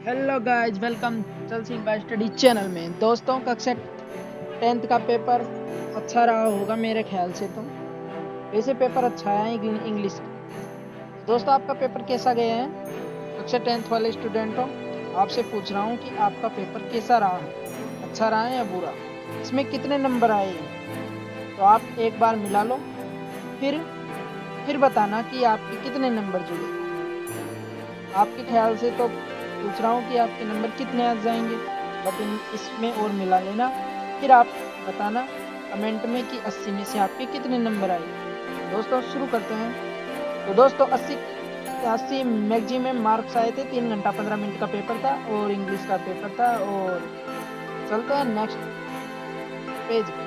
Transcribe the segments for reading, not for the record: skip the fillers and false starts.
Hello guys, welcome चल Singh bye study channel में। दोस्तों, कक्षा 10th का पेपर अच्छा रहा होगा मेरे ख्याल से। तो वैसे पेपर अच्छा है इंग्लिश का। दोस्तों, आपका पेपर कैसा गया है? कक्षा 10th वाले स्टूडेंटों, आपसे पूछ रहा हूँ कि आपका पेपर कैसा रहा है, अच्छा रहा है या बुरा? इसमें कितने नंबर आए हैं? तो आप एक बार मिला लो, फिर बताना कि आपके कितने नंबर जुड़े। आपके ख्याल से तो पूछ रहा हूँ कि आपके नंबर कितने आ जाएंगे, बट इसमें और मिला लेना। फिर आप बताना कमेंट में कि 80 में से आपके कितने नंबर आए। दोस्तों, शुरू करते हैं। तो दोस्तों, 80 मैक्सिमम मार्क्स आए थे। 3 घंटा 15 मिनट का पेपर था और इंग्लिश का पेपर था। और चलते हैं नेक्स्ट पेज पे।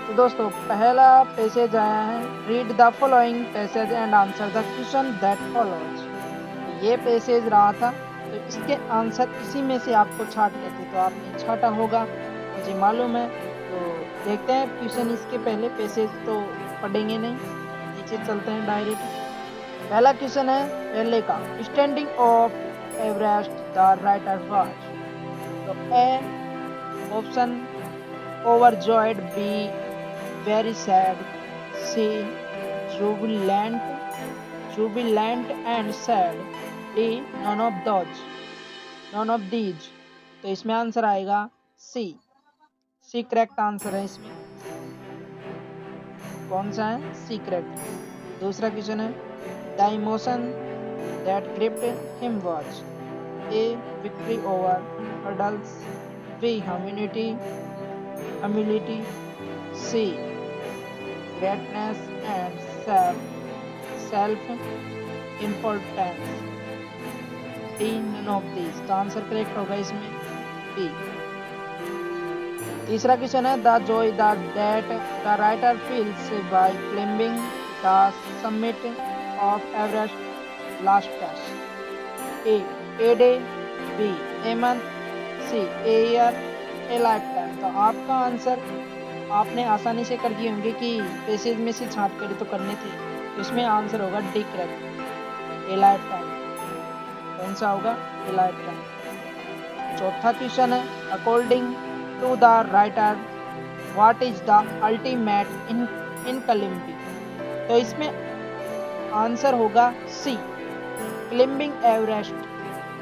तो दोस्तों, पहला पैसेज आया है, read the following passage and answer the question that follows. ये पैसेज रहा था, तो इसके आंसर इसी में से आपको छाटने थे, तो आपने छाटा होगा, मुझे मालूम है। तो देखते हैं क्वेश्चन। इसके पहले पैसेज तो पढ़ेंगे नहीं, नीचे चलते हैं डायरेक्ट। पहला क्वेश्चन है पहले का, standing of Everest the writer was. तो A option, overjoyed, B very sad, C jubilant and sad, D none of these। तो इसमें आंसर आएगा सी। सी करेक्ट आंसर है। इसमें कौन सा है? C correct. दूसरा क्वेश्चन है, the emotion that gripped him was A victory over hurdles, B humility, C greatness and self importance, D none of these। तो आंसर करेक्ट होगा इसमें बी। तीसरा क्वेश्चन है, the joy that the writer feels by climbing the summit of Everest last test. A day, B a month, C a year, a lifetime. तो आपका answer आपने आसानी से कर दिए होंगे कि पैसेज में से छांट कर तो करने थे। तो इसमें आंसर होगा D correct, a lifetime. कौन सा होगा? A lifetime. चौथा क्वेश्चन है, according to the writer what is the ultimate in climbing. तो इसमें आंसर होगा सी, क्लाइंबिंग एवरेस्ट।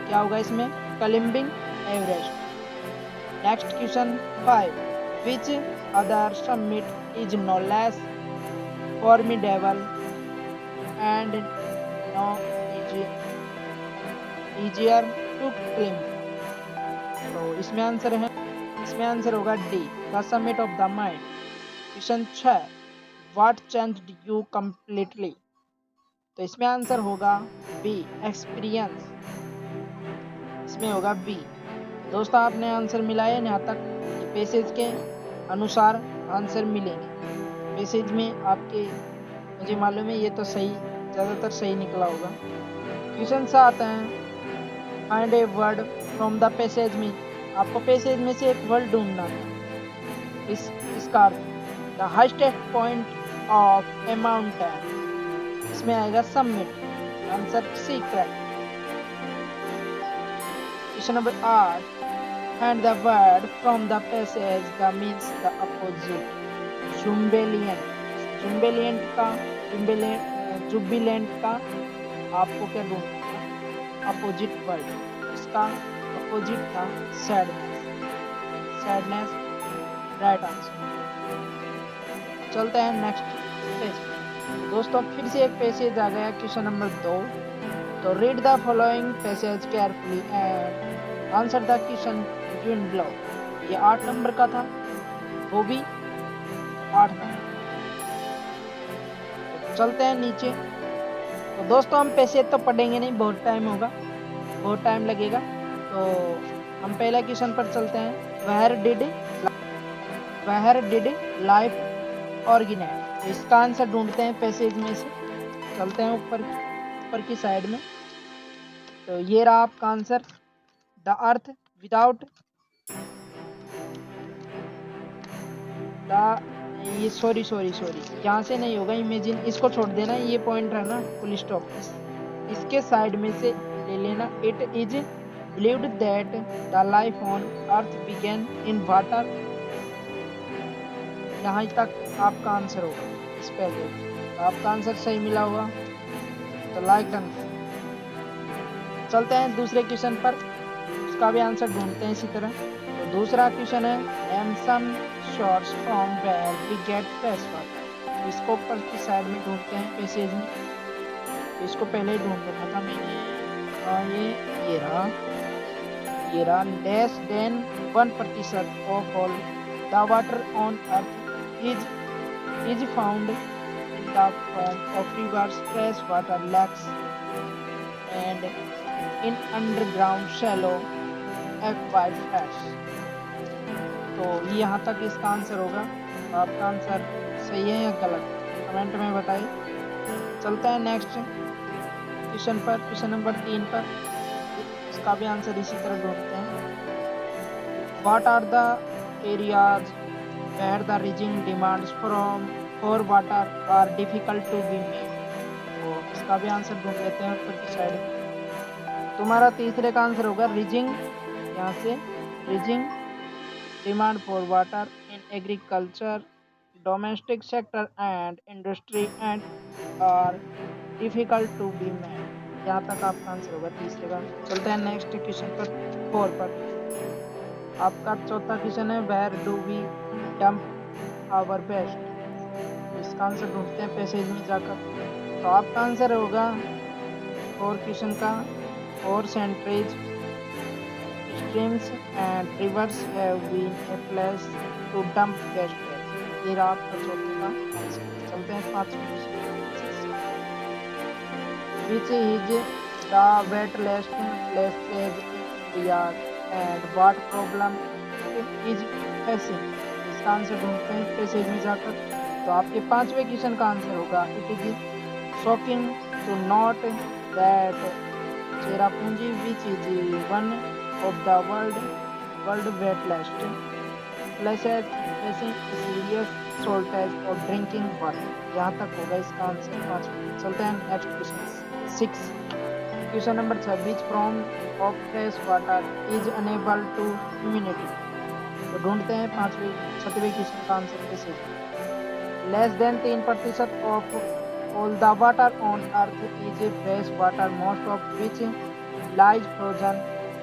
क्या होगा इसमें? Climbing Everest. Next question 5, which other summit is no less formidable and no easier to climb. तो इसमें आंसर होगा D, the summit of the mind. Question 6, what changed you completely. तो इसमें answer होगा B, experience. इसमें होगा B. दोस्तों, आपने आंसर मिलाया यहाँ तक। पैसेज के अनुसार आंसर मिलेंगे। पैसेज में आपके, मुझे मालूम है, ये तो सही, ज़्यादातर सही निकला होगा। क्वेश्चन 7 है, find a word from the passage में। आपको पैसेज में से एक वर्ड ढूंढना था। इसका अर्थ, the highest point of a mountain. इसमें आएगा summit. Answer C correct. Question number 8, find the word from the passage the means the opposite. Jubilant का आपको क्या ढूंढना था? Opposite word. इसका अपोजिट था सैडनेस। Right answer. चलते हैं नेक्स्ट पेज। दोस्तों, फिर से एक पैसेज आ गया, क्वेश्चन नंबर 2। तो read the following passage carefully and answer the question given below. ये 8 नंबर का था, वो भी 8 नंबर। तो चलते हैं नीचे। तो दोस्तों, हम पैसेज तो पढ़ेंगे नहीं, बहुत टाइम होगा, बहुत टाइम लगेगा। तो हम पहला क्वेश्चन पर चलते हैं, वेयर डिड लाइफ ऑरिजिनेट। तो इसका आंसर ढूंढते हैं पैसेज में से। चलते हैं ऊपर की साइड में। तो ये रहा आपका answer, the earth without the, ये सॉरी यहाँ से नहीं होगा, इमेजिन, इसको छोड़ देना, ये पॉइंट रहना फुल स्टॉप। इसके साइड में से ले लेना, it is believed that the life on earth began in water. यहाँ तक आपका आंसर होगा इस पैसेज। तो आपका आंसर सही मिला हुआ, तो लाइक डन। चलते हैं दूसरे क्वेश्चन पर, उसका भी आंसर ढूंढते हैं इसी तरह। तो दूसरा क्वेश्चन है name some shores from where we get fresh water. इसको ऊपर की साइड में ढूंढते हैं पैसेज में। तो इसको पहले ही ढूंढ रखा था मैंने। ये रहा less than 1% of all the water on earth is found in the form of rivers, fresh water, lakes and in underground shallow aquifers. तो यहाँ तक इसका आंसर होगा। तो आपका आंसर सही है या गलत, कमेंट में बताइए। चलते हैं नेक्स्ट क्वेश्चन पर, क्वेश्चन नंबर 3 पर। इसका भी आंसर इसी तरह ढूंढते हैं। What are the areas where the rising demands for water are difficult to be met. तो इसका भी आंसर ढूंढ लेते हैं ऊपर की साइड। तुम्हारा तीसरे का आंसर होगा रीजिंग, यहाँ से rising demand for water in agriculture, domestic sector and industry and are difficult to be met. यहाँ तक आपका आंसर होगा तीसरे का। चलते हैं नेक्स्ट क्वेश्चन पर, 4 पर। आपका चौथा क्वेश्चन है where do we dump our waste. इसका आंसर ढूंढते हैं पैसेज में जाकर। तो आपका आंसर होगा 4 क्वेश्चन का, 4 centuries streams and rivers have been a place to dump waste. ये रहा आपका चौथे का आंसर। चलते हैं 5वें question. Which is the wettest places in India and what problem it is facing? इसका आंसर ढूंढते हैं पैसेज में जाकर। तो आपके 5वें क्वेश्चन का आंसर होगा it is shocking to note that Cherrapunji, which is one of the world wettest places facing serious shortage of drinking water। यहाँ तक होगा इसका आंसर 5। चलते हैं next question 6। Question number 6 which form of fresh water is unable to humidity। तो ढूंढते हैं 6वें question का आंसर कैसे। Less than 3% of all the water on earth is fresh water, most of which lies frozen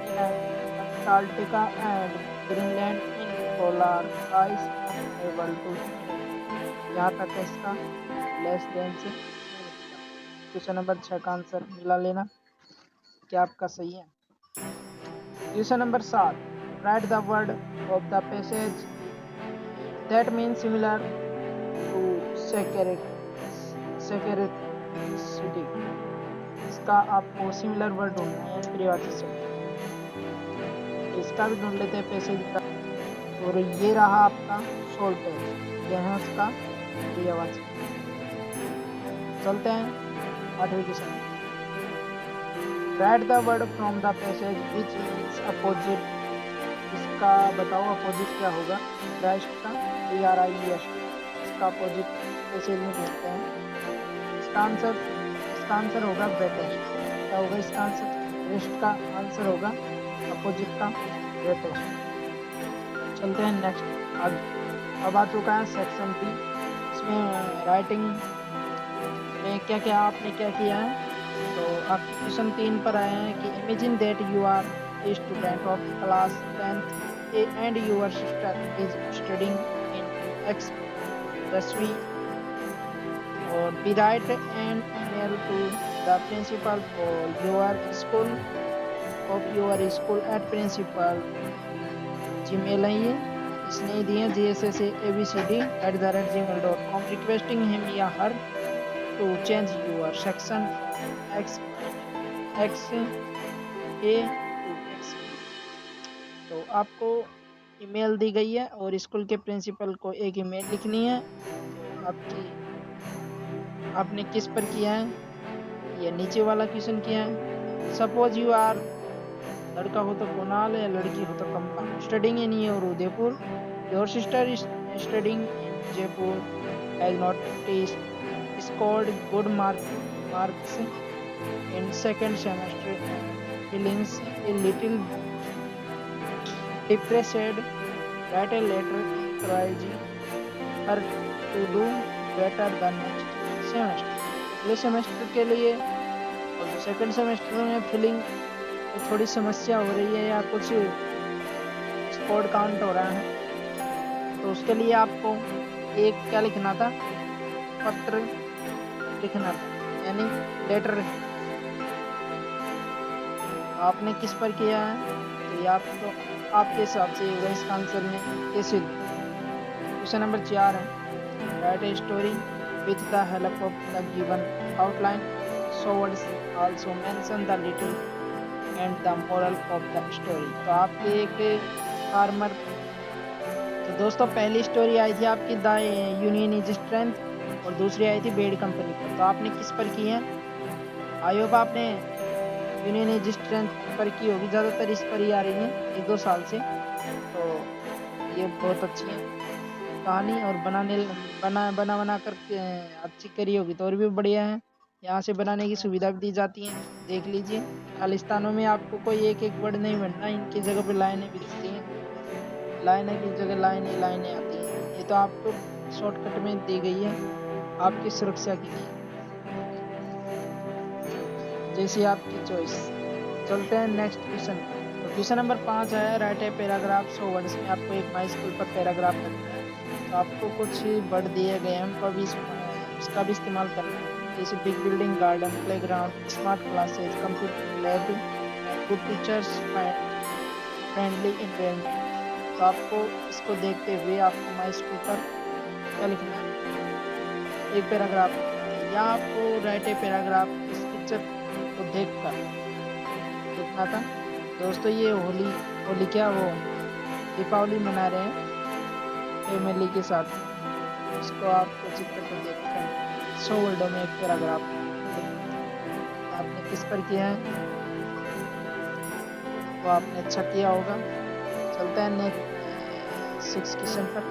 in Antarctica and Greenland in polar ice unable to humidity। यहाँ तक है इसका less than से। क्वेश्चन नंबर 6 का answer मिला लेना, क्या आपका सही है। Question number 7 write the word of the passage that mean similar to security. इसका आपको सिमिलर वर्ड ढूंढना है परिवाची शब्द। इसका भी ढूंढ लेते हैं पैसेज का। और ये रहा आपका सोल्टेज, यह है उसका क्रियावाची। चलते हैं 8वें question. Write the word from the passage which means opposite. इसका बताओ अपोजिट क्या होगा। राइट का RIEST, इसका अपोजिट पैसेज में ढूंढते हैं। इसका आंसर होगा वेटेस्ट। क्या होगा इसका आंसर। रेस्ट का आंसर होगा अपोजिट का वेटेस्ट। चलते हैं नेक्स्ट आगे। अब आ चुका है सेक्शन 3। इसमें राइटिंग में क्या क्या आपने क्या किया है। तो आप क्वेश्चन 3 पर आए हैं कि imagine that you are a student of class 10th and your sister is studying in X 10वीं और we write an email to the principal of your school at principal Gmail है ये, इसने दिए gssabcd@gmail.com requesting him या her to change your section X A to X। तो आपको email दी गई है और स्कूल के प्रिंसिपल को एक ईमेल लिखनी है। तो आपने किस पर किया है, ये नीचे वाला क्वेश्चन किया है। सपोज यू आर, लड़का हो तो कुणाल या लड़की हो तो Kamala, studying in your Udaipur, your sister is studying in Jaipur, has not scored good marks in second semester feelings a little depressed, write a letter encouraging her to do better the next semester. अगले semester के लिए और जो second semester में feeling थोड़ी समस्या हो रही है या कुछ स्पॉट काउंट हो रहा है, तो उसके लिए आपको एक क्या लिखना था, पत्र लिखना था, यानी लेटर। आपने किस पर किया है, तो ये आपको आपके हिसाब से होगा इसका आंसर में कैसे। क्वेश्चन नंबर 4 है, right a story with the help of the given outline, so words also mention the little and the moral of the story. तो आपके एक फार्मर, तो दोस्तों पहली स्टोरी आई थी आपकी द यूनियन इज स्ट्रेंथ, और दूसरी आई थी बेड कंपनी पर। तो आपने किस पर की है, आई होप आपने यूनियन इज स्ट्रेंथ पर की होगी, ज़्यादातर इस पर ही आ रही है 1-2 साल से। तो ये बहुत अच्छी है कहानी, और बना कर अच्छी करी होगी तो और भी बढ़िया है। यहाँ से बनाने की सुविधा भी दी जाती है, देख लीजिए। खालिस्तानों में आपको कोई एक एक वर्ड नहीं बनना, इनकी जगह पे लाइनें भी दिखती हैं, लाइनें की जगह लाइनें आती हैं। ये तो आपको शॉर्टकट में दी गई है आपकी सुरक्षा के लिए, जैसी आपकी चॉइस। चलते हैं नेक्स्ट क्वेश्चन। तो क्वेश्चन नंबर 5 है, right a paragraph, so words में आपको एक माई स्कूल पर पैराग्राफ लगता है। तो आपको कुछ वर्ड दिए गए हैं, उनको भी इसका भी इस्तेमाल करना है, जैसे big building, garden, playground, smart classes, computer lab, good teachers, friendly environment. तो आपको इसको देखते हुए आपको माई स्कूल पर क्या लिखना है, एक पैराग्राफ, या आपको राइट ए पैराग्राफ इस पिक्चर को देखकर लिखना था। दोस्तों ये होली क्या वो दीपावली मना रहे हैं फैमिली के साथ, इसको आपको चित्र को देखकर 100 वर्डों में एक पैराग्राफ आपने किस पर किया है, वो आपने अच्छा किया होगा। चलते हैं नेक्स्ट 6 क्वेश्चन पर।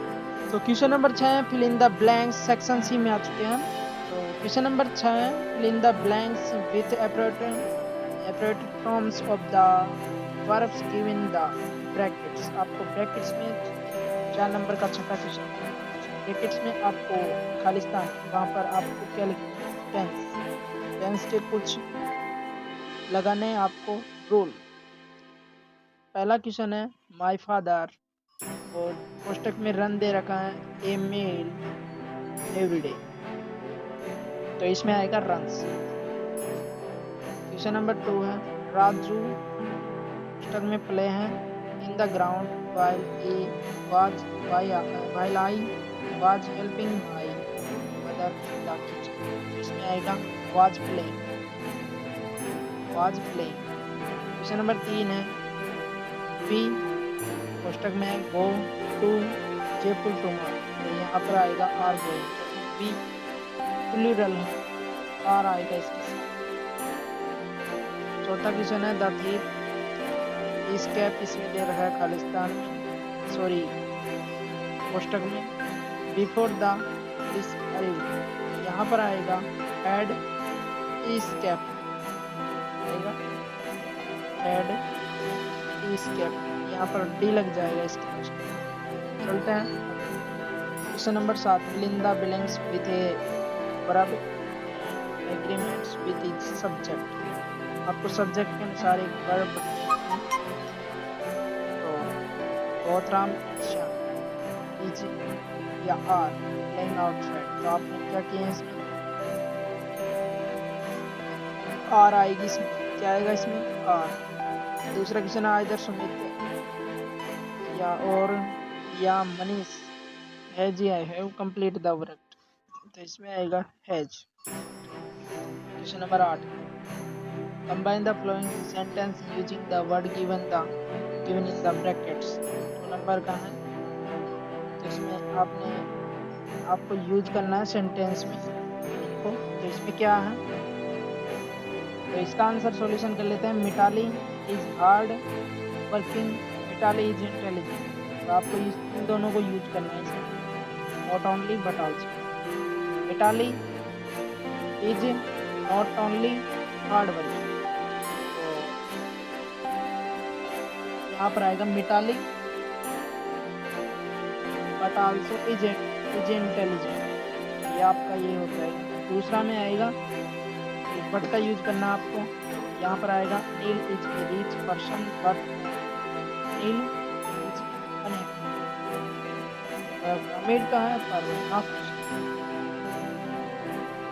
तो क्वेश्चन नंबर 6 है, fill in the blanks, section C में आ चुके हैं। तो क्वेश्चन नंबर 6 है, fill in the blanks with appropriate forms of the verbs given the brackets। आपको ब्रैकेट्स में 4 नंबर का छठा क्वेश्चन, ब्रैकेट्स में आपको खालिस्तान, वहाँ पर आपको क्या लिखना है, टेंस के कुछ लगाने आपको रूल। पहला क्वेश्चन है, माय फादर, और कोष्टक में रन दे रखा है, ए मेल एवरीडे, तो इसमें आएगा रन्स। क्वेश्चन नंबर 2 है, राजू कोष्टक में प्ले है, in the ground while I was helping my mother in the kitchen, इसमें आएगा वाज प्लेइंग। क्वेश्चन नंबर 3 है, वी कोष्टक में गो टू जयपुर टुमारो, तो यहाँ पर आएगा आर गोइंग, वी प्लूरल है, आर आएगा इसके साथ। चौथा क्वेश्चन है, द थीफ एस्केप, इसमें दे रखा है खालिस्तान में, सॉरी कोष्टक में, बिफोर द पुलिस अरेव, यहाँ पर आएगा हैड एस्केप, आएगा हैड एस्केप, यहाँ पर डी लग जाएगा इसके। चलते हैं question number 7, fill in the blanks with a verb agreements with each subject. आपको सब्जेक्ट के अनुसार एक वर्ब, तो गौतराम इज या आर प्लेइंग आउटसाइड, तो आपने क्या किया है, इसमें आर आएगी, इसमें क्या आएगा, इसमें आर। दूसरा क्वेश्चन है, इधर सुमित या मनीष हैज या हैव कंप्लीट द वर्क, तो इसमें आएगा has. Question number 8, combine the flowing sentence using the word given in the brackets, 2 number का है, तो इसमें आपको यूज करना है सेंटेंस में इनको। तो इसमें क्या है, तो इसका आंसर सॉल्यूशन कर लेते हैं। Mitali is hard working, Mitali is intelligent, तो आपको इन दोनों को यूज करना है इसमें, not only but also. Mitali is not only hard working, तो यहाँ पर आएगा Mitali but also is intelligent, ये आपका ये होता है। दूसरा में आएगा बट का यूज करना आपको, यहाँ पर आएगा Neel is a rich person but Neel is अमीर का है पर not.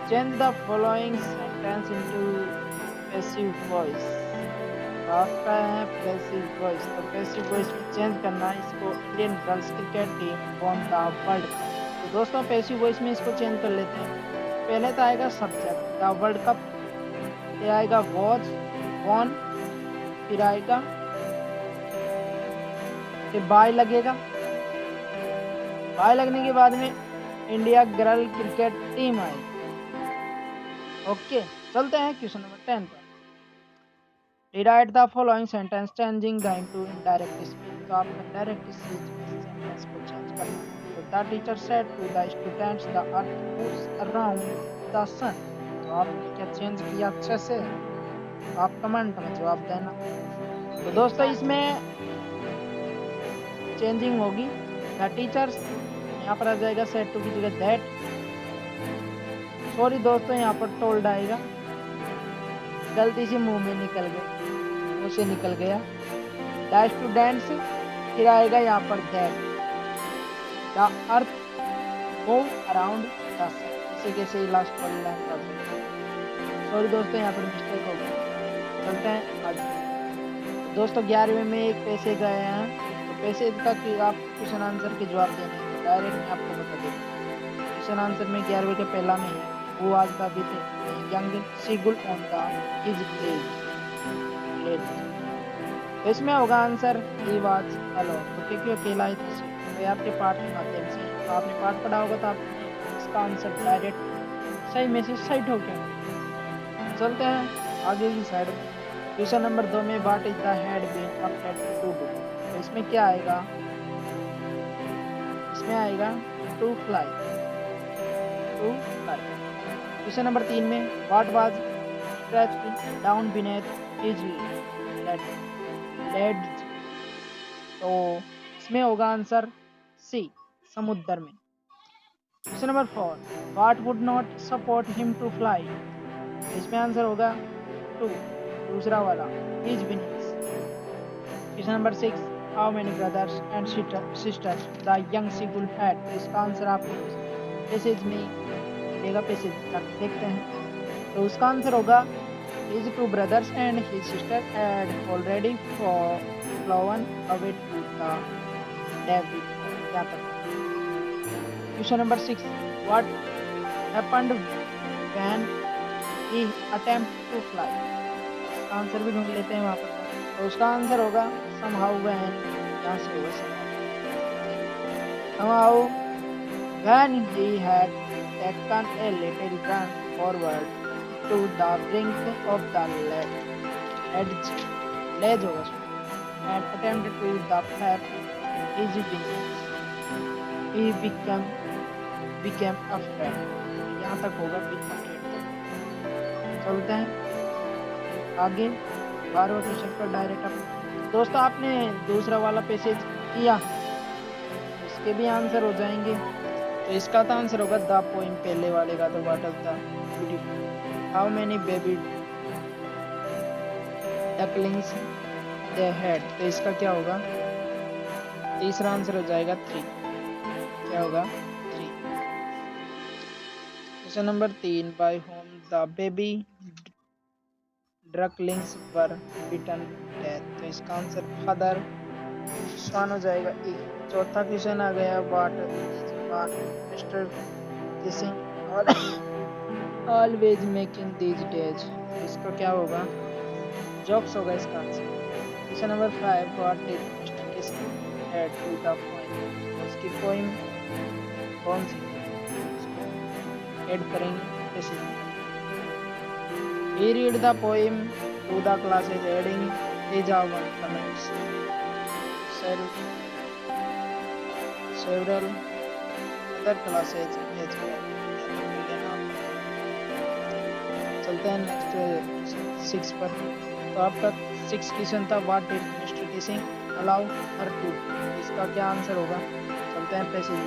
Change the following sentence into passive voice, आपका है पैसिव वॉइस, तो पैसिव वॉइस में चेंज करना है इसको। Indian girls cricket team won the world cup, तो दोस्तों पैसिव वॉइस में इसको चेंज कर लेते हैं। पहले तो आएगा सब्जेक्ट द वर्ल्ड कप, फिर आएगा वॉच वॉन, फिर आएगा फिर बाय लगेगा, बाय लगने के बाद में इंडिया गर्ल क्रिकेट टीम आएगी। ओके, चलते हैं क्वेश्चन नंबर 10 पर। Rewrite the following sentence changing the into indirect speech, तो आपको indirect speech में सेंटेंस को चेंज करना है। तो the teacher said to the students the earth moves around the sun, तो आपने क्या चेंज किया अच्छे से, तो आप कमेंट में जवाब देना। तो दोस्तों इसमें चेंजिंग होगी द टीचर्स, यहाँ पर आ जाएगा सेड टू की जगह दैट, सॉरी दोस्तों यहाँ पर टोल्ड आएगा, गलती से मुंह में निकल गया, मुंह से निकल गया। द स्टूडेंट्स, फिर आएगा यहाँ पर that, the earth move around the sun, इसे कैसे ही लास्ट वाली लाइन का, सॉरी दोस्तों यहाँ पर मिस्टेक हो गई। चलते हैं आगे। दोस्तों 11वें में एक पैसेज आया है, तो पैसेज का आप क्वेश्चन आंसर के जवाब देने हैं, तो डायरेक्ट मैं आपको बता देता हूँ। क्वेश्चन आंसर में 11वें के पहला में है वो आज का भी the young seagull on the his प्लेज, तो इसमें होगा आंसर ही वाज अलोन, तो क्योंकि अकेला ही था। तो आपके पाठ के माध्यम से, तो आपने पाठ पढ़ा होगा तो आपने इसका आंसर डायरेक्ट सही में से सही ठोक गया। चलते हैं आगे की साइड में। क्वेश्चन नंबर 2 में what is the had been updated to do, तो इसमें क्या आएगा, इसमें आएगा to fly, to fly. Question number 3 में what was stretched down beneath his legs, तो इसमें होगा आंसर सी समुद्र में। Question number 4 what would not support him to fly, इसमें आंसर होगा 2 दूसरा वाला his wings. Question number 6 how many brothers and sisters the young seagull had, तो इसका आंसर आपको पैसेज में देगा, पैसेज तक देखते हैं। तो उसका आंसर होगा his 2 brothers and his sister had already flown away to the David, यहाँ तक। Question number 6 what happened when he attempted to fly, इसका आंसर भी ढूंढ लेते हैं वहाँ पर। तो उसका आंसर होगा somehow when, यहाँ से होगा somehow when he had taken a little run forward to the brink of the ledge होगा and attempted to the flap his wings, he became afraid, यहाँ तक होगा afraid। चलते हैं आगे 12वें क्वेश्चन पर डायरेक्ट। दोस्तों आपने दूसरा वाला पैसेज किया, इसके भी आंसर हो जाएंगे, तो इसका तो आंसर होगा द पोइम, पहले वाले का तो what of the beautiful how many baby ducklings they had, तो इसका क्या होगा, तीसरा आंसर हो जाएगा 3, क्या होगा 3। Question number 3 by whom the baby ducklings were bitten death, तो इसका आंसर फादर सन हो जाएगा ए। चौथा क्वेश्चन आ गया what mister Kissing always making these days, इसका क्या होगा, जॉक्स होगा इसका answer. Question number 5 what did mister Kissing add to the poem, उसकी पोएम कौन सी ऐड करेंगे कैसे, he read the poem to the classes adding his own comments, several other classes as well। चलते हैं नेक्स्ट 6 पर। तो आपका 6 क्वेश्चन था what did mister Kissing allow her to, इसका क्या आंसर होगा? चलते हैं पैसेज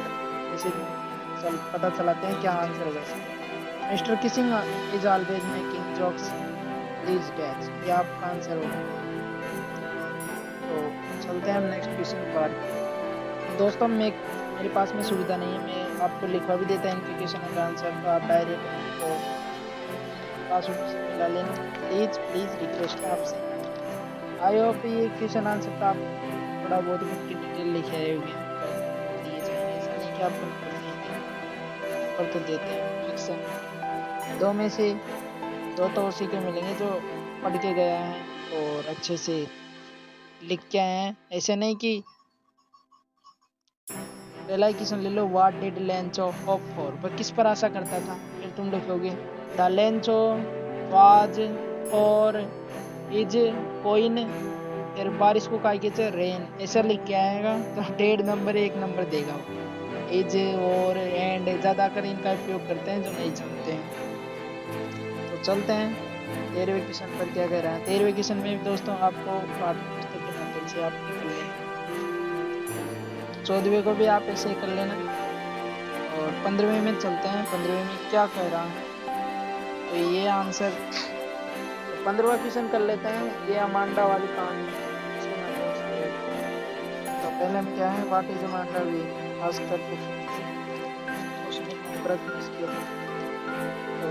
चल पता चलाते हैं क्या आंसर होगा इसका। Mister Keesing is always making jokes these days, ये आपका आंसर होगा। तो चलते हैं हम नेक्स्ट क्वेश्चन पर। दोस्तों मेरे पास में सुविधा नहीं है, मैं आपको लिखवा भी देता है इनके क्वेश्चन का आंसर, तो आप डायरेक्ट तो पासवर्ड से मिला लेना। प्लीज़ रिक्वेस्ट है आपसे। आई होप ये क्वेश्चन आंसर का आप थोड़ा बहुत उनकी डिटेल लिखे आए होंगे, तो दिए जाएंगे, ऐसा नहीं कि आपको नंबर नहीं देंगे, नंबर तो देते हैं फिक्स है। दो में से दो तो उसी को मिलेंगे जो पढ़ के गया है और अच्छे से लिख के आए हैं। ऐसे नहीं कि पहला क्वेश्चन ले लो, what did Lencho hope for, वह किस पर आशा करता था, फिर तुम लिखोगे द लेंचो वाज और इज कोइन, फिर बारिश को काय के रेन, ऐसा लिख के आएगा तो 1.5 नंबर 1 नंबर देगा वो। इज और एंड ज़्यादातर इनका उपयोग करते हैं जो नहीं जानते हैं। तो चलते हैं 13वें क्वेश्चन पर क्या कह रहा है। 13वें क्वेश्चन में दोस्तों आपको पाठ्य पुस्तक के माध्यम से आप निकल लेना, 14वें को भी आप ऐसे ही कर लेना। और 15वें में चलते हैं, 15वें में क्या कह रहा है, तो ये आंसर, तो 15वां क्वेश्चन कर लेते हैं, ये अमांडा वाली कहानी इसके माध्यम से। तो पहले में क्या है, what is Amanda way asked to, उसने व्रत मिस किया था। तो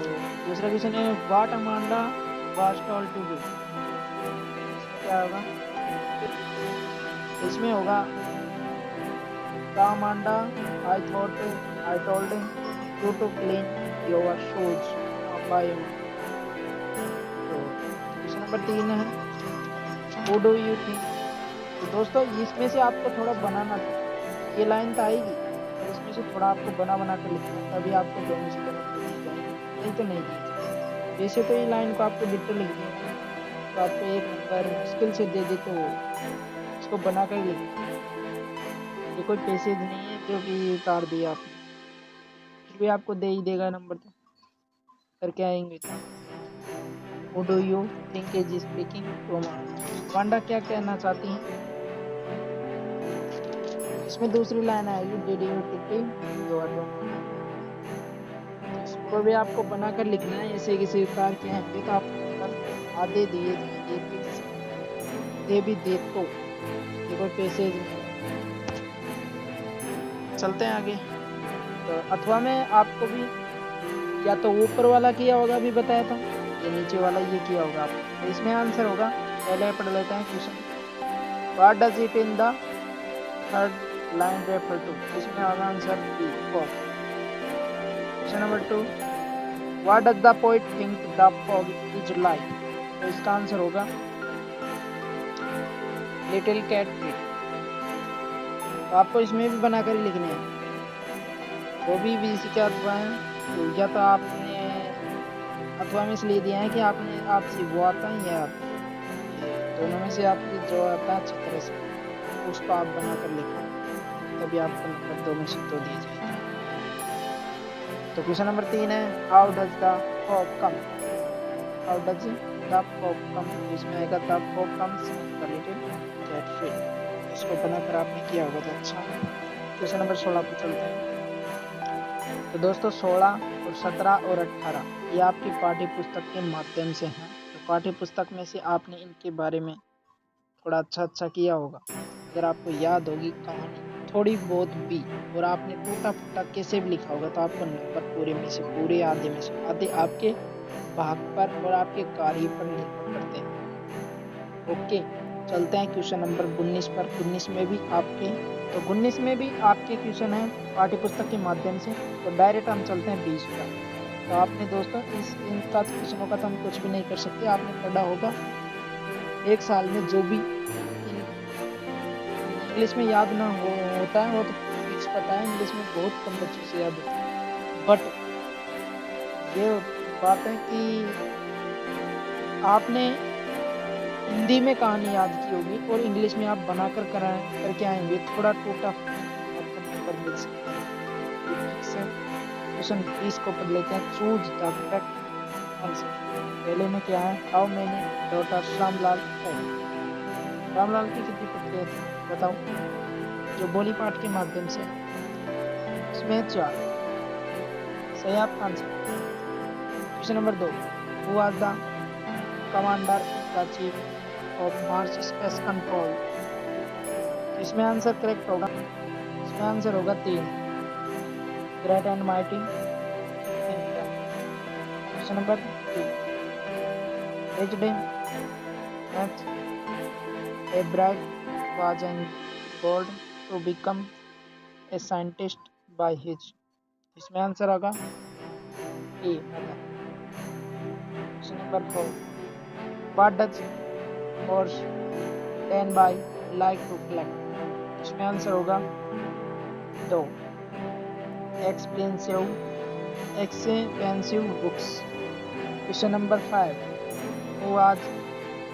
दूसरा क्वेश्चन है what Amanda was told to do, क्या होगा, इसमें होगा the Amanda I told you to clean your shoes by. तो क्वेश्चन नंबर 3 है हु डू यू थिंक। तो दोस्तों इसमें से आपको थोड़ा बनाना था, ये लाइन तो आएगी और इसमें से थोड़ा आपको बना कर लिखना, तभी आपको दोनों से नंबर दिए जाएंगे, नहीं तो नहीं दिए जाएंगे। वैसे तो ये लाइन को आपको डिटेल लिख दिया तो आपको 1 नंबर मुश्किल से दे दे, तो इसको बना कर लिखना। ये कोई पैसेज नहीं है जो कि उतार दिया आपने, फिर भी आपको दे ही देगा नंबर, तो करके आएंगे। Who do you think is speaking to Wanda क्या कहना चाहती हैं, इसमें दूसरी लाइन आएगी did you tidy your don't, इसको भी आपको बनाकर लिखना है, ऐसे किसी उतार के हैं तो आपको नंबर आधे दिए जाएंगे, दे भी दे तो ये कोई पैसेज नहीं। चलते हैं आगे। तो अथवा में आपको भी या तो ऊपर वाला किया होगा भी बताया था, ये नीचे वाला ये किया होगा आप, तो इसमें आंसर होगा, पहले पढ़ लेते हैं question, what does it in the third line refer to, इसमें होगा answer B fog. Question number 2, what does the poet think the fog is like, तो इसका आंसर होगा लिटिल कैट फिट। तो आपको इसमें भी बनाकर ही लिखने हैं, वो भी इसी के अथवा है, तो या तो आपने अथवा में इसलिए दिया है कि आपसे वो आता है या दोनों में से आपकी जो आता है अच्छी तरह से उसको आप बना कर लिखो, तभी आपको नंबर 2 में से 2 दिए जाएंगे। तो क्वेश्चन नंबर 3 है how does the fog come, how does the fog come, इसमें आएगा the fog comes the little cat feet, इसको बनाकर आपने किया होगा तो अच्छा है। क्वेश्चन नंबर 16 पर चलते हैं। तो दोस्तों 16 और 17 और 18 ये आपकी पाठ्य पुस्तक के माध्यम से हैं, तो पाठ्य पुस्तक में से आपने इनके बारे में थोड़ा अच्छा किया होगा। अगर आपको याद होगी कहानी थोड़ी बहुत भी और आपने टूटा फूटा कैसे भी लिखा होगा, तो आपको नंबर पूरे में से पूरे आधे में से आधे आपके भाग पर और आपके कार्य पर निर्भर करते हैं। ओके, चलते हैं क्वेश्चन नंबर 19 पर। 19 में भी आपके, तो 19 में भी आपके क्वेश्चन है पाठ्य पुस्तक के माध्यम से, तो डायरेक्ट हम चलते हैं 20 पर। तो आपने दोस्तों इनका क्वेश्चनों का तो हम कुछ भी नहीं कर सकते, आपने पढ़ा होगा 1 साल में जो भी इंग्लिश में याद ना होता है वो तो फिक्स पता है, इंग्लिश में बहुत कम बच्चों से याद होता है। बट ये बात है कि आपने हिंदी में कहानी याद की होगी और इंग्लिश में आप बनाकर करके आएंगे, थोड़ा टूटा आपको नंबर मिल सकता है। क्वेश्चन 20 को पढ़ लेते हैं, चूज द करेक्ट आंसर। पहले में क्या है, हाउ मेनी डॉटर्स रामलाल है, रामलाल की कितनी पुत्रियां थी बताओ, जो बोली पाठ के माध्यम से। इसमें 4 सही आपका answer. Question number 2, who was the commander the chief of Mars space control. इसमें आंसर करेक्ट होगा, इसमें आंसर होगा 3, great and mighty India. Question number 3, Which day Matt Albright was enrolled to become a scientist by his। इसमें answer होगा a mother. Question number 4, What does horse ten by like to collect। इसमें answer होगा 2, expensive books। Question number 5, Who was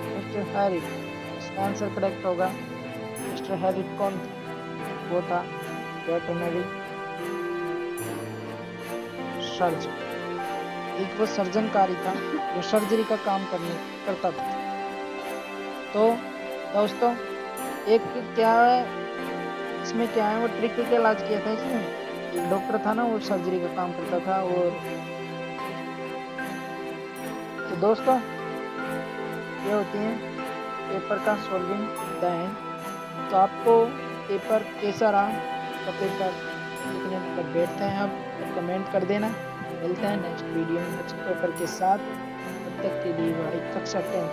mister Herriot. इसका answer correct होगा, mister Herriot कौन था, वो था वेटरनरी सर्जन। एक वो सर्जनकारी था जो सर्जरी का काम करता था। तो दोस्तों एक क्या है इसमें, क्या है वो ट्रिक का इलाज किया था इसमें। एक डॉक्टर था ना, वो सर्जरी का काम करता था। और तो दोस्तों ये होती है पेपर का सॉल्विंग द एंड। तो आपको पेपर कैसा रहा, तो पेपर लिखने पर बैठते हैं अब, कमेंट कर देना। मिलते हैं नेक्स्ट वीडियो में नेक्स्ट पेपर के साथ। तब तक के लिए हमारी कक्षा 10